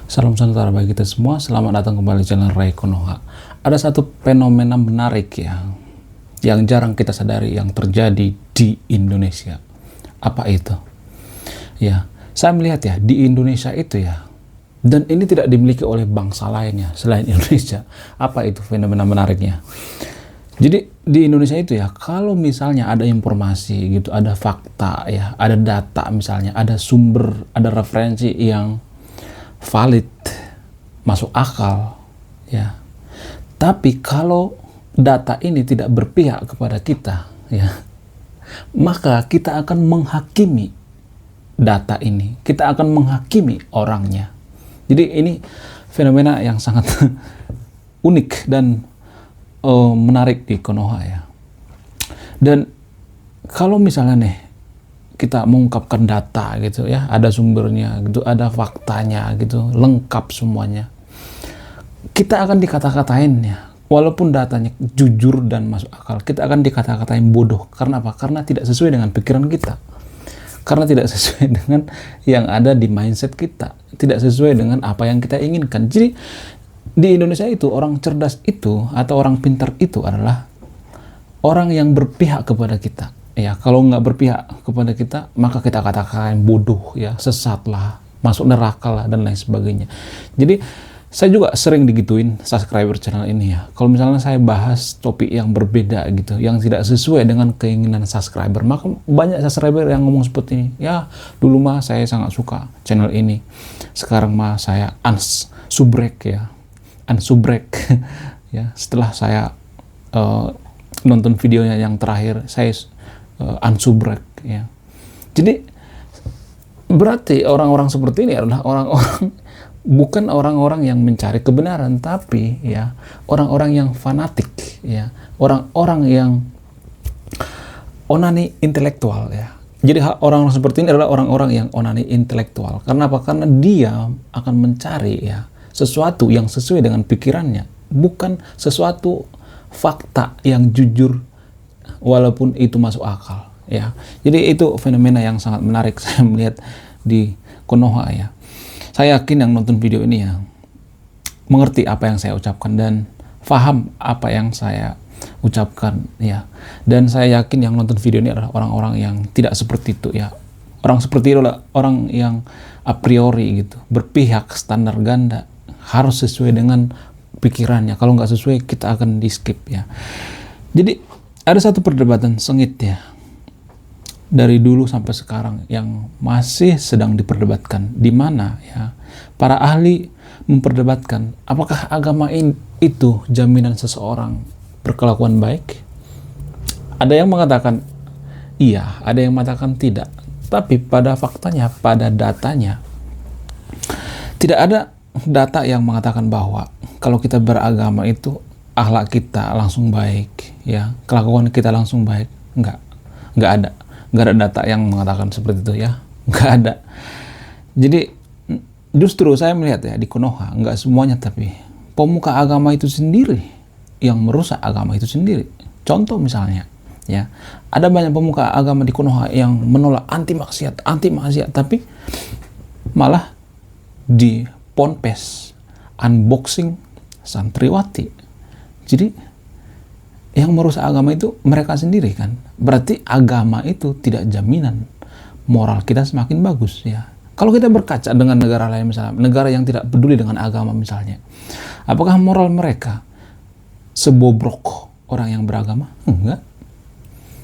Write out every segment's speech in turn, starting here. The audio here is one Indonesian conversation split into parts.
Salam sejahtera bagi kita semua. Selamat datang kembali di channel Ray Konoha. Ada satu fenomena menarik yang jarang kita sadari yang terjadi di Indonesia. Apa itu? Ya, saya melihat di Indonesia itu dan ini tidak dimiliki oleh bangsa lainnya selain Indonesia. Apa itu fenomena menariknya? Jadi di Indonesia itu kalau misalnya ada informasi gitu, ada fakta ada data misalnya, ada sumber, ada referensi yang valid, masuk akal tapi kalau data ini tidak berpihak kepada kita maka kita akan menghakimi data ini, kita akan menghakimi orangnya. Jadi ini fenomena yang sangat unik dan menarik di Konoha dan kalau misalnya kita mengungkapkan data gitu ada sumbernya gitu, ada faktanya gitu, lengkap semuanya, kita akan dikata-katain walaupun datanya jujur dan masuk akal, kita akan dikata-katain bodoh. Karena apa? Karena tidak sesuai dengan pikiran kita, karena tidak sesuai dengan yang ada di mindset kita, tidak sesuai dengan apa yang kita inginkan. Jadi di Indonesia itu orang cerdas itu atau orang pintar itu adalah orang yang berpihak kepada kita. Kalau nggak berpihak kepada kita, maka kita katakan bodoh, sesat lah, masuk neraka lah, dan lain sebagainya. Jadi saya juga sering digituin subscriber channel ini kalau misalnya saya bahas topik yang berbeda gitu, yang tidak sesuai dengan keinginan subscriber, maka banyak subscriber yang ngomong seperti ini, dulu mah saya sangat suka channel ini, sekarang mah saya unsubrek setelah saya nonton videonya yang terakhir, saya unsubrek Jadi berarti orang-orang seperti ini adalah orang-orang bukan orang-orang yang mencari kebenaran, tapi orang-orang yang fanatik, orang-orang yang onani intelektual Jadi orang-orang seperti ini adalah orang-orang yang onani intelektual. Karena apa? Karena dia akan mencari sesuatu yang sesuai dengan pikirannya, bukan sesuatu fakta yang jujur walaupun itu masuk akal Jadi itu fenomena yang sangat menarik saya melihat di Konoha Saya yakin yang nonton video ini mengerti apa yang saya ucapkan dan paham apa yang saya ucapkan dan saya yakin yang nonton video ini adalah orang-orang yang tidak seperti itu Orang seperti itu adalah orang yang a priori gitu, berpihak standar ganda, harus sesuai dengan pikirannya. Kalau nggak sesuai, kita akan di skip Jadi ada satu perdebatan sengit dari dulu sampai sekarang yang masih sedang diperdebatkan, di mana para ahli memperdebatkan apakah agama itu jaminan seseorang berkelakuan baik. Ada yang mengatakan iya, ada yang mengatakan tidak. Tapi pada faktanya, pada datanya, tidak ada data yang mengatakan bahwa kalau kita beragama itu akhlak kita langsung baik kelakuan kita langsung baik. Nggak ada data yang mengatakan seperti itu nggak ada. Jadi justru saya melihat di Konoha, nggak semuanya, tapi pemuka agama itu sendiri yang merusak agama itu sendiri. Contoh misalnya ada banyak pemuka agama di Konoha yang menolak anti maksiat, tapi malah di ponpes unboxing santriwati. Jadi yang merusak agama itu mereka sendiri kan. Berarti agama itu tidak jaminan moral kita semakin bagus Kalau kita berkaca dengan negara lain, misalnya negara yang tidak peduli dengan agama misalnya, apakah moral mereka sebobrok orang yang beragama? Enggak.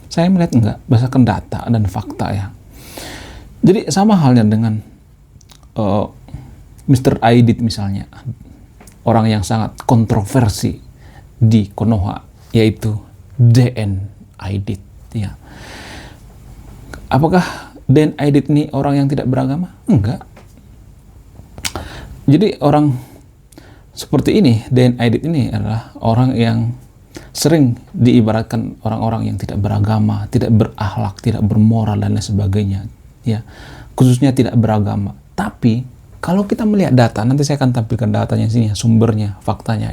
Saya melihat enggak, berdasarkan data dan fakta Jadi sama halnya dengan Mr. Aidit misalnya, orang yang sangat kontroversi di Konoha, yaitu DN Aidit Apakah DN Aidit ini orang yang tidak beragama? Enggak. Jadi orang seperti ini, DN Aidit ini adalah orang yang sering diibaratkan orang-orang yang tidak beragama, tidak berakhlak, tidak bermoral dan lain sebagainya khususnya tidak beragama. Tapi kalau kita melihat data, nanti saya akan tampilkan datanya sini, sumbernya, faktanya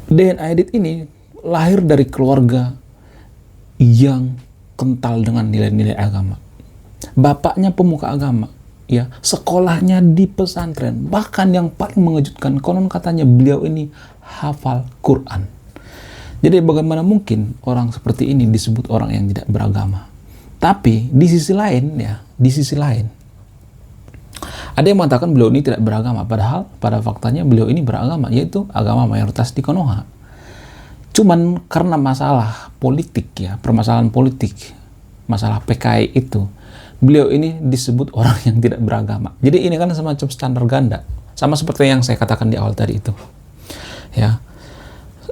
DN Aidit ini lahir dari keluarga yang kental dengan nilai-nilai agama. Bapaknya pemuka agama, ya, sekolahnya di pesantren. Bahkan yang paling mengejutkan, konon katanya beliau ini hafal Quran. Jadi bagaimana mungkin orang seperti ini disebut orang yang tidak beragama? Tapi di sisi lain ya, di sisi lain ada yang mengatakan beliau ini tidak beragama, padahal pada faktanya beliau ini beragama, yaitu agama mayoritas di Konoha. Cuman karena masalah politik ya, permasalahan politik, masalah PKI itu, beliau ini disebut orang yang tidak beragama. Jadi ini kan semacam standar ganda, sama seperti yang saya katakan di awal tadi itu. Ya,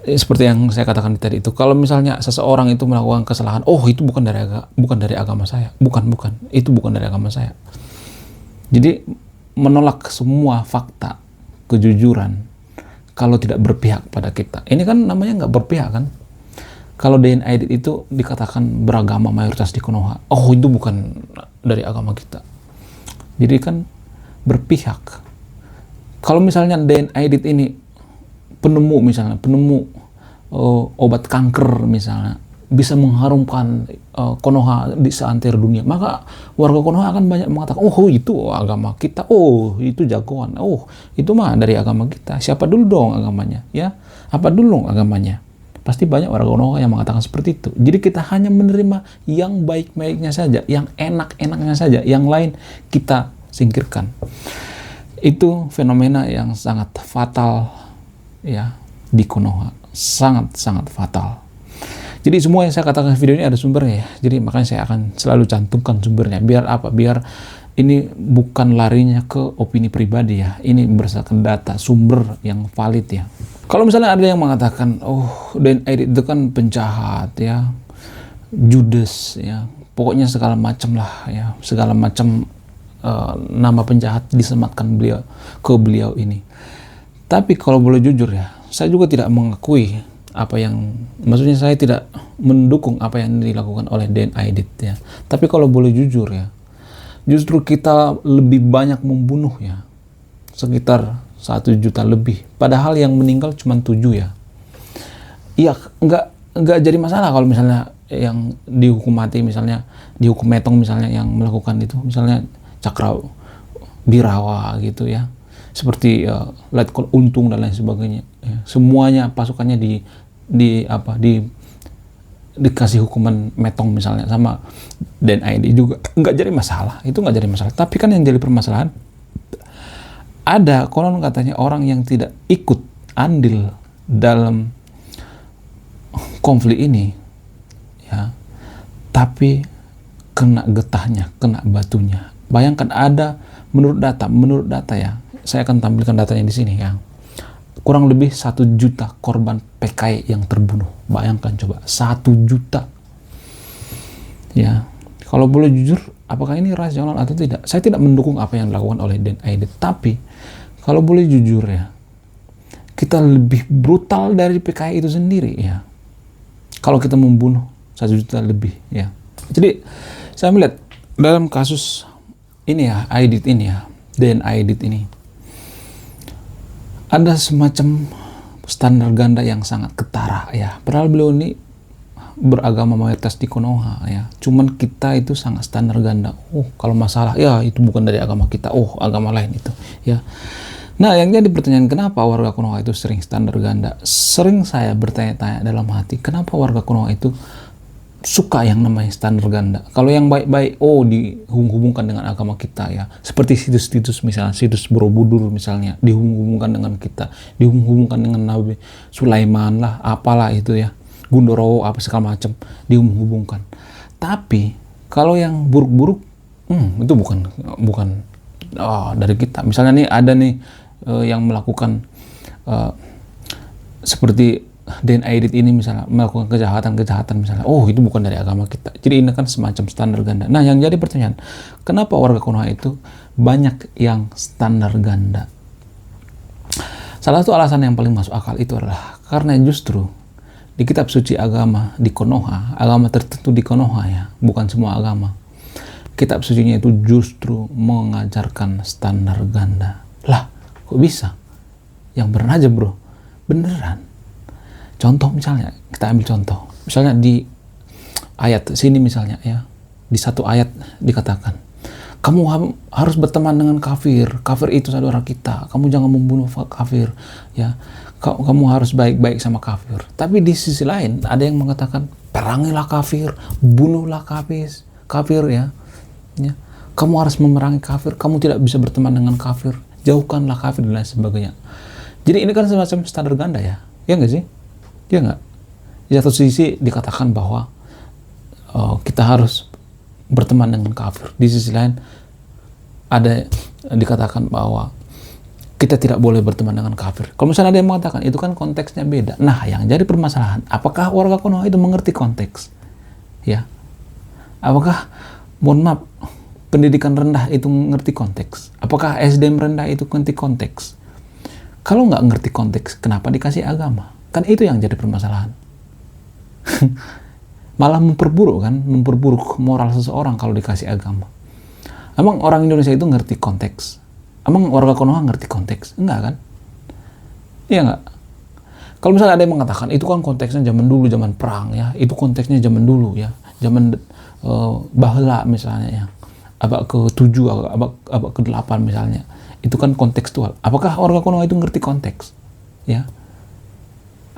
seperti yang saya katakan tadi itu, kalau misalnya seseorang itu melakukan kesalahan, oh itu bukan dari agama saya, bukan, itu bukan dari agama saya. Jadi menolak semua fakta, kejujuran, kalau tidak berpihak pada kita. Ini kan namanya nggak berpihak kan? Kalau DN Aidit itu dikatakan beragama mayoritas di Konoha, oh itu bukan dari agama kita. Jadi kan berpihak. Kalau misalnya DN Aidit ini penemu obat kanker misalnya, bisa mengharumkan Konoha di seantero dunia, maka warga Konoha akan banyak mengatakan, oh itu agama kita, oh itu jagoan, oh itu mah dari agama kita. Siapa dulu dong agamanya, ya? Apa dulu agamanya? Pasti banyak warga Konoha yang mengatakan seperti itu. Jadi kita hanya menerima yang baik-baiknya saja, yang enak-enaknya saja, yang lain kita singkirkan. Itu fenomena yang sangat fatal ya di Konoha, sangat fatal. Jadi semua yang saya katakan di video ini ada sumbernya ya. Jadi makanya saya akan selalu cantumkan sumbernya. Biar apa? Biar ini bukan larinya ke opini pribadi ya. Ini berdasarkan data, sumber yang valid ya. Kalau misalnya ada yang mengatakan, oh DN Aidit itu kan penjahat ya, judes ya, pokoknya segala macam lah ya, segala macam nama penjahat disematkan beliau ini. Tapi kalau boleh jujur ya, saya juga tidak mengakui maksudnya saya tidak mendukung apa yang dilakukan oleh DN Aidit ya. Tapi kalau boleh jujur ya, justru kita lebih banyak membunuh ya, sekitar 1 juta lebih. Padahal yang meninggal cuma 7 ya. Iya, nggak jadi masalah kalau misalnya yang dihukum mati, misalnya dihukum metong misalnya yang melakukan itu, misalnya Cakra Birawa gitu ya. Seperti Letkol Untung dan lain sebagainya. Ya. Semuanya pasukannya dikasih hukuman metong misalnya, sama DN Aidit juga nggak jadi masalah. Itu nggak jadi masalah. Tapi kan yang jadi permasalahan, ada konon katanya orang yang tidak ikut andil dalam konflik ini ya, tapi kena getahnya, kena batunya. Bayangkan ada menurut data ya, saya akan tampilkan datanya di sini ya, kurang lebih 1 juta korban PKI yang terbunuh. Bayangkan coba, 1 juta ya. Kalau boleh jujur, apakah ini rasional atau tidak? Saya tidak mendukung apa yang dilakukan oleh DN Aidit, tapi kalau boleh jujur ya, kita lebih brutal dari PKI itu sendiri ya. Kalau kita membunuh 1 juta lebih ya. Jadi saya melihat dalam kasus ini ya, Aidit ini ya, DN Aidit ini, ada semacam standar ganda yang sangat ketara ya. Padahal beliau ini beragama mayoritas di Konoha ya. Cuman kita itu sangat standar ganda. Oh, kalau masalah ya itu bukan dari agama kita. Oh, agama lain itu ya. Nah, yang jadi pertanyaan, kenapa warga Konoha itu sering standar ganda? Sering saya bertanya-tanya dalam hati, kenapa warga Konoha itu suka yang namanya standar ganda? Kalau yang baik-baik, oh dihubung-hubungkan dengan agama kita ya. Seperti situs-situs misalnya, situs Borobudur misalnya, dihubung-hubungkan dengan kita, dihubung-hubungkan dengan Nabi Sulaiman lah, apalah itu ya, Gundorowo, apa segala macam, dihubung-hubungkan. Tapi kalau yang buruk-buruk, itu bukan dari kita. Misalnya nih ada nih yang melakukan seperti DN Aidit ini misalnya melakukan kejahatan misalnya, oh itu bukan dari agama kita. Jadi ini kan semacam standar ganda. Nah, yang jadi pertanyaan, kenapa warga Konoha itu banyak yang standar ganda? Salah satu alasan yang paling masuk akal itu adalah karena justru di kitab suci agama di Konoha, agama tertentu di Konoha ya, bukan semua agama, kitab sucinya itu justru mengajarkan standar ganda. Lah, kok bisa? Yang bener aja bro, beneran. Contoh misalnya, kita ambil contoh. Misalnya di ayat sini misalnya ya, di satu ayat dikatakan, Kamu harus berteman dengan kafir. Kafir itu saudara kita. Kamu jangan membunuh kafir. Ya, kamu harus baik-baik sama kafir. Tapi di sisi lain ada yang mengatakan perangilah kafir, bunuhlah kafir ya. Ya. Kamu harus memerangi kafir. Kamu tidak bisa berteman dengan kafir. Jauhkanlah kafir dan lain sebagainya. Jadi ini kan semacam standar ganda ya. Ya nggak sih? Ya nggak? Di satu sisi dikatakan bahwa kita harus berteman dengan kafir. Di sisi lain ada dikatakan bahwa kita tidak boleh berteman dengan kafir. Kalau misalnya ada yang mengatakan itu kan konteksnya beda. Nah, yang jadi permasalahan, apakah warga Konoha itu mengerti konteks? Ya. Apakah, mohon maaf, pendidikan rendah itu mengerti konteks? Apakah SDM rendah itu mengerti konteks? Kalau nggak ngerti konteks, kenapa dikasih agama? Kan itu yang jadi permasalahan. Malah memperburuk moral seseorang kalau dikasih agama. Emang orang Indonesia itu ngerti konteks? Emang warga Konoha ngerti konteks? Enggak kan? Iya enggak? Kalau misalnya ada yang mengatakan itu kan konteksnya zaman dulu, zaman perang ya, itu konteksnya zaman dulu ya, zaman baheula misalnya ya, abad ke-7, abad ke-8 misalnya, itu kan kontekstual. Apakah warga Konoha itu ngerti konteks? Ya,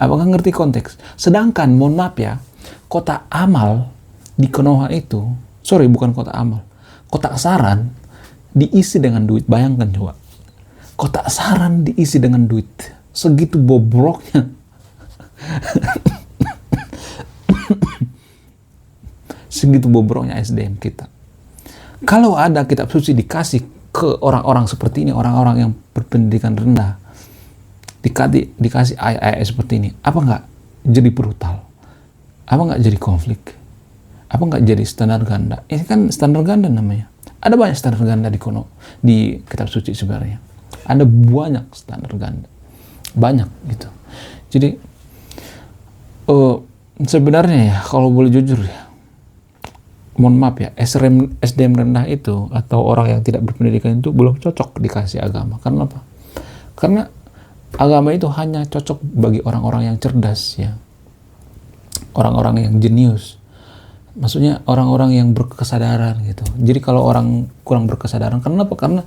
apakah ngerti konteks? Sedangkan, mohon maaf ya, kotak amal di Konoha itu, bukan kotak amal, kotak saran diisi dengan duit. Bayangkan coba, kotak saran diisi dengan duit, segitu bobroknya. Segitu bobroknya SDM kita. Kalau ada kitab suci dikasih ke orang-orang seperti ini, orang-orang yang berpendidikan rendah, dikasih ayat-ayat seperti ini, apa nggak jadi brutal? Apa nggak jadi konflik? Apa nggak jadi standar ganda? Ini kan standar ganda namanya. Ada banyak standar ganda di kitab suci sebenarnya. Ada banyak standar ganda. Banyak gitu. Jadi sebenarnya ya, kalau boleh jujur ya, mohon maaf ya, SDM rendah itu atau orang yang tidak berpendidikan itu belum cocok dikasih agama. Karena apa? Karena agama itu hanya cocok bagi orang-orang yang cerdas ya. Orang-orang yang jenius. Maksudnya orang-orang yang berkesadaran gitu. Jadi kalau orang kurang berkesadaran, kenapa? Karena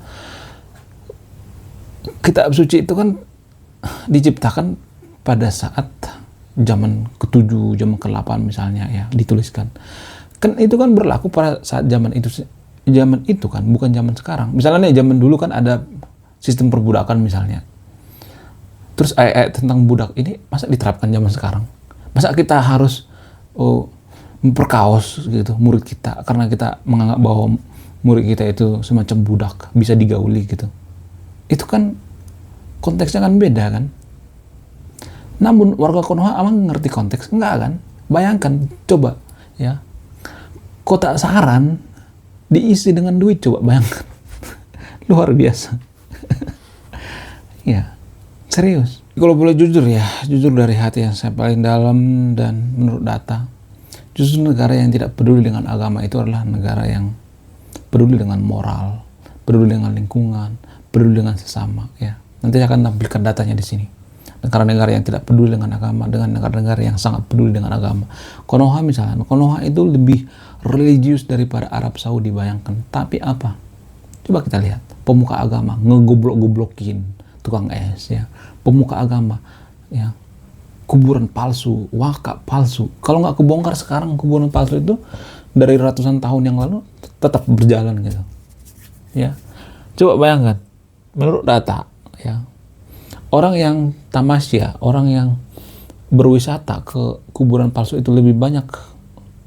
kitab suci itu kan diciptakan pada saat zaman ke-7, zaman ke-8 misalnya ya, dituliskan. Kan itu kan berlaku pada saat zaman itu kan, bukan zaman sekarang. Misalnya nih, zaman dulu kan ada sistem perbudakan misalnya. Terus ayat-ayat tentang budak ini masa diterapkan zaman sekarang? Masa kita harus memperkaos gitu murid kita karena kita menganggap bahwa murid kita itu semacam budak, bisa digauli gitu. Itu kan konteksnya kan beda kan. Namun warga Konoha emang ngerti konteks? Enggak kan? Bayangkan coba ya, kotak saran diisi dengan duit, coba bayangkan. Luar biasa. Ya, serius. Kalau boleh jujur ya, jujur dari hati yang saya paling dalam dan menurut data, justru negara yang tidak peduli dengan agama itu adalah negara yang peduli dengan moral, peduli dengan lingkungan, peduli dengan sesama ya. Nanti saya akan tampilkan datanya di sini. Negara-negara yang tidak peduli dengan agama dengan negara-negara yang sangat peduli dengan agama. Konoha misalnya, Konoha itu lebih religius daripada Arab Saudi, bayangkan. Tapi apa? Coba kita lihat, pemuka agama ngegoblok-goblokin tukang es ya. Pemuka agama ya, kuburan palsu, wakaf palsu. Kalau nggak kebongkar sekarang, kuburan palsu itu dari ratusan tahun yang lalu tetap berjalan gitu ya. Coba bayangkan, menurut data ya, orang yang tamasya, orang yang berwisata ke kuburan palsu itu lebih banyak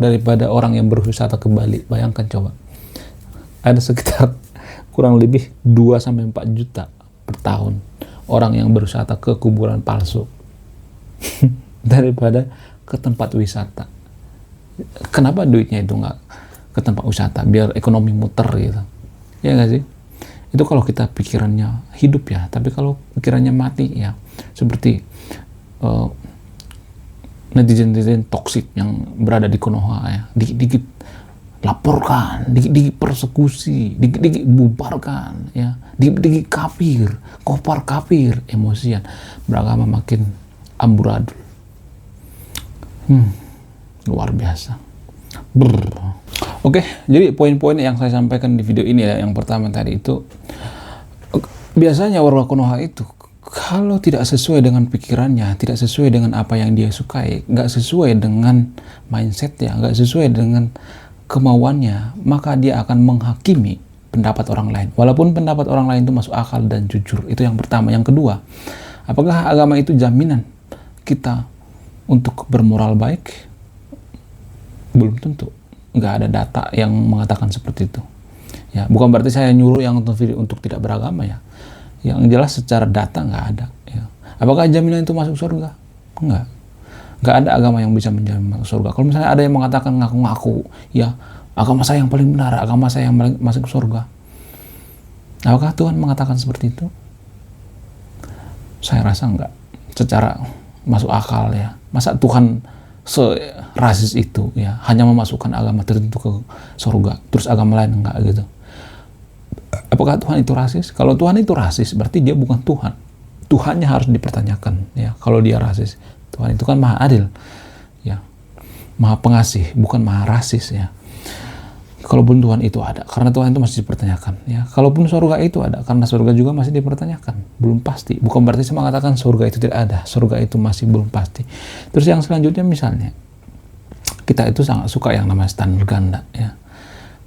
daripada orang yang berwisata ke Bali. Bayangkan coba, ada sekitar kurang lebih 2-4 juta per tahun orang yang berwisata ke kuburan palsu daripada ke tempat wisata. Kenapa duitnya itu nggak ke tempat wisata biar ekonomi muter gitu? Ya nggak sih? Itu kalau kita pikirannya hidup ya, tapi kalau pikirannya mati ya, seperti netizen toksik yang berada di Konoha ya, dikit-dikit laporkan, dikit-dikit persekusi, dikit-dikit bubarkan ya, dikit-dikit kafir, kopar kafir, emosian, beragama makin amburadul. Luar biasa. Oke, jadi poin-poin yang saya sampaikan di video ini ya, yang pertama tadi itu, biasanya warga Konoha itu kalau tidak sesuai dengan pikirannya, tidak sesuai dengan apa yang dia sukai, nggak sesuai dengan mindsetnya, nggak sesuai dengan kemauannya, maka dia akan menghakimi pendapat orang lain. Walaupun pendapat orang lain itu masuk akal dan jujur. Itu yang pertama. Yang kedua, apakah agama itu jaminan kita untuk bermoral baik? Belum tentu. Nggak ada data yang mengatakan seperti itu. Ya, bukan berarti saya nyuruh yang untuk tidak beragama ya. Yang jelas secara data nggak ada. Ya. Apakah jaminan itu masuk surga? Enggak. Nggak ada agama yang bisa menjamin masuk surga. Kalau misalnya ada yang mengatakan ngaku-ngaku, ya agama saya yang paling benar, agama saya yang paling masuk surga. Apakah Tuhan mengatakan seperti itu? Saya rasa enggak. Secara masuk akal ya. Masa Tuhan se-rasis itu ya, hanya memasukkan agama tertentu ke surga, terus agama lain enggak gitu. Apakah Tuhan itu rasis? Kalau Tuhan itu rasis, berarti dia bukan Tuhan. Tuhannya harus dipertanyakan ya. Kalau dia rasis, Tuhan itu kan maha adil ya, maha pengasih, bukan maha rasis ya. Kalaupun Tuhan itu ada, karena Tuhan itu masih dipertanyakan ya. Kalaupun surga itu ada, karena surga juga masih dipertanyakan, belum pasti. Bukan berarti saya mengatakan surga itu tidak ada, surga itu masih belum pasti. Terus yang selanjutnya misalnya, kita itu sangat suka yang namanya standar ganda ya.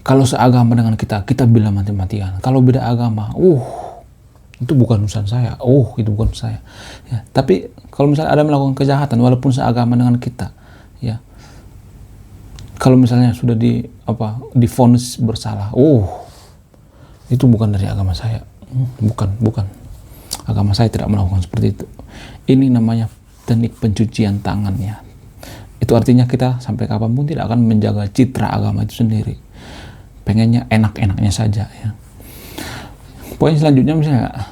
Kalau seagama dengan kita bilang mati-matian. Kalau beda agama, itu bukan urusan saya, itu bukan saya. Ya, tapi kalau misalnya ada melakukan kejahatan, walaupun seagama dengan kita, ya, kalau misalnya sudah divonis bersalah, itu bukan dari agama saya, bukan. Agama saya tidak melakukan seperti itu. Ini namanya teknik pencucian tangan ya. Itu artinya kita sampai kapanpun tidak akan menjaga citra agama itu sendiri. Pengennya enak-enaknya saja ya. Poin selanjutnya misalnya,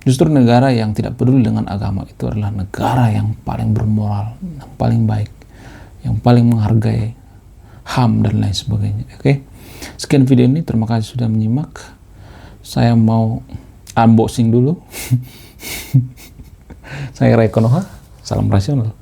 justru negara yang tidak peduli dengan agama itu adalah negara yang paling bermoral, yang paling baik, yang paling menghargai HAM dan lain sebagainya. Oke. Sekian video ini, terima kasih sudah menyimak. Saya mau unboxing dulu. Saya Ray Konoha, salam rasional.